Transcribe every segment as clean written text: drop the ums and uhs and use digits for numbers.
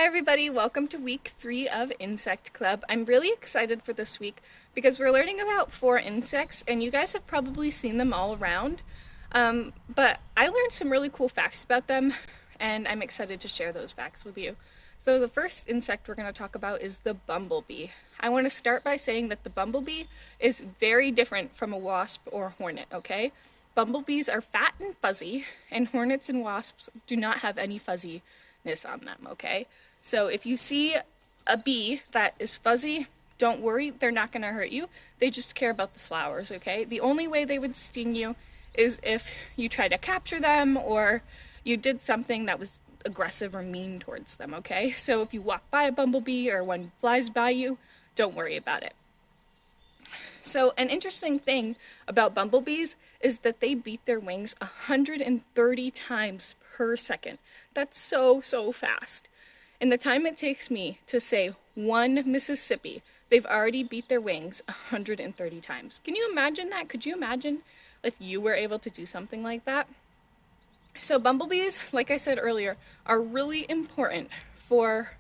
Hi everybody, welcome to week 3 of Insect Club. I'm really excited for this week because we're learning about 4 insects and you guys have probably seen them all around. But I learned some really cool facts about them and I'm excited to share those facts with you. So the first insect we're going to talk about is the bumblebee. I want to start by saying that the bumblebee is very different from a wasp or hornet, okay? Bumblebees are fat and fuzzy, and hornets and wasps do not have any fuzziness on them, okay? So if you see a bee that is fuzzy, don't worry, they're not going to hurt you. They just care about the flowers, okay? The only way they would sting you is if you try to capture them or you did something that was aggressive or mean towards them, okay? So if you walk by a bumblebee or one flies by you, don't worry about it. So an interesting thing about bumblebees is that they beat their wings 130 times per second. That's so fast. In the time it takes me to say one Mississippi, they've already beat their wings 130 times. Can you imagine that? Could you imagine if you were able to do something like that? So bumblebees, like I said earlier, are really important for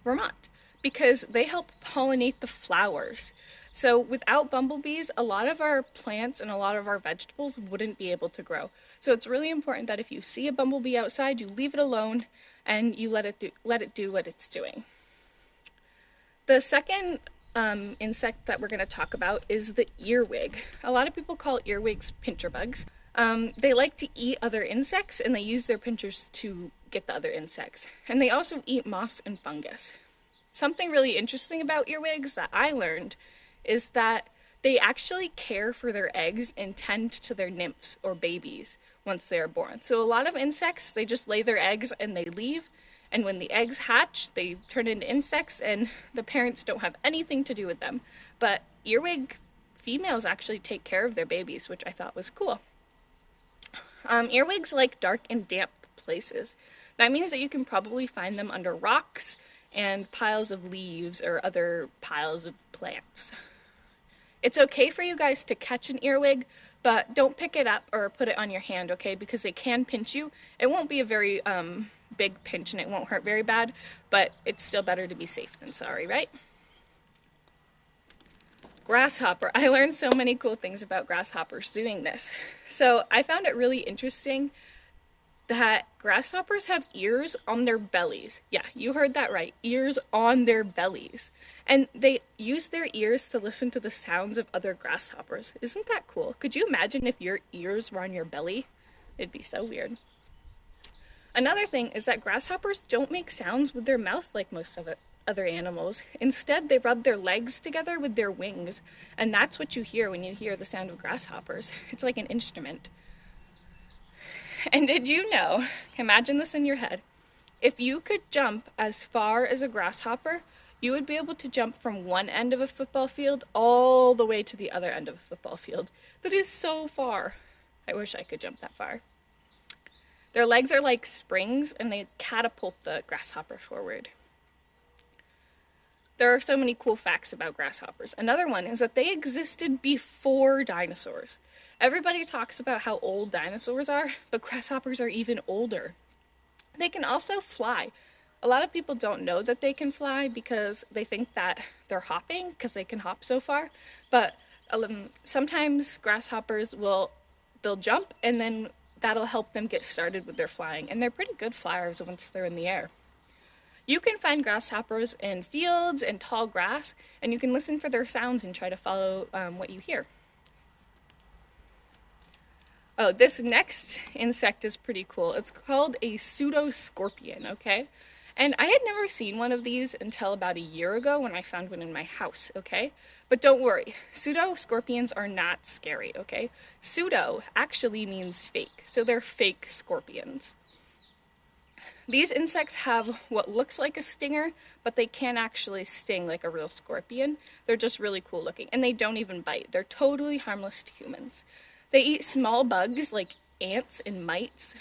Vermont because they help pollinate the flowers. So without bumblebees, a lot of our plants and a lot of our vegetables wouldn't be able to grow. So it's really important that if you see a bumblebee outside, you leave it alone and you let it do what it's doing. The second insect that we're going to talk about is the earwig. A lot of people call earwigs pincher bugs. They like to eat other insects and they use their pinchers to get the other insects. And they also eat moss and fungus. Something really interesting about earwigs that I learned is that they actually care for their eggs and tend to their nymphs or babies once they are born. So a lot of insects, they just lay their eggs and they leave. And when the eggs hatch, they turn into insects and the parents don't have anything to do with them. But earwig females actually take care of their babies, which I thought was cool. Earwigs like dark and damp places. That means that you can probably find them under rocks and piles of leaves or other piles of plants. It's okay for you guys to catch an earwig, but don't pick it up or put it on your hand, okay? Because they can pinch you. It won't be a very big pinch and it won't hurt very bad, but it's still better to be safe than sorry, right? Grasshopper. I learned so many cool things about grasshoppers doing this. So I found it really interesting that grasshoppers have ears on their bellies. Yeah, you heard that right. Ears on their bellies. And they use their ears to listen to the sounds of other grasshoppers. Isn't that cool? Could you imagine if your ears were on your belly? It'd be so weird. Another thing is that grasshoppers don't make sounds with their mouth like most of other animals. Instead, they rub their legs together with their wings. And that's what you hear when you hear the sound of grasshoppers. It's like an instrument. And did you know, imagine this in your head, if you could jump as far as a grasshopper, you would be able to jump from one end of a football field all the way to the other end of a football field. That is so far. I wish I could jump that far. Their legs are like springs and they catapult the grasshopper forward. There are so many cool facts about grasshoppers. Another one is that they existed before dinosaurs. Everybody talks about how old dinosaurs are, but grasshoppers are even older. They can also fly. A lot of people don't know that they can fly because they think that they're hopping because they can hop so far. But sometimes grasshoppers they'll jump and then that'll help them get started with their flying. And they're pretty good flyers once they're in the air. You can find grasshoppers in fields and tall grass, and you can listen for their sounds and try to follow what you hear. Oh, this next insect is pretty cool. It's called a pseudoscorpion, okay? And I had never seen one of these until about a year ago when I found one in my house, okay? But don't worry, pseudoscorpions are not scary, okay? Pseudo actually means fake, so they're fake scorpions. These insects have what looks like a stinger, but they can't actually sting like a real scorpion. They're just really cool looking, and they don't even bite. They're totally harmless to humans. They eat small bugs like ants and mites,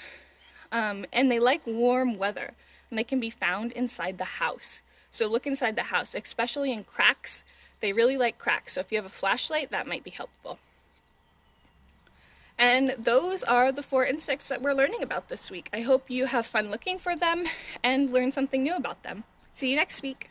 and they like warm weather, and they can be found inside the house. So look inside the house, especially in cracks. They really like cracks, so if you have a flashlight, that might be helpful. And those are the 4 insects that we're learning about this week. I hope you have fun looking for them and learn something new about them. See you next week.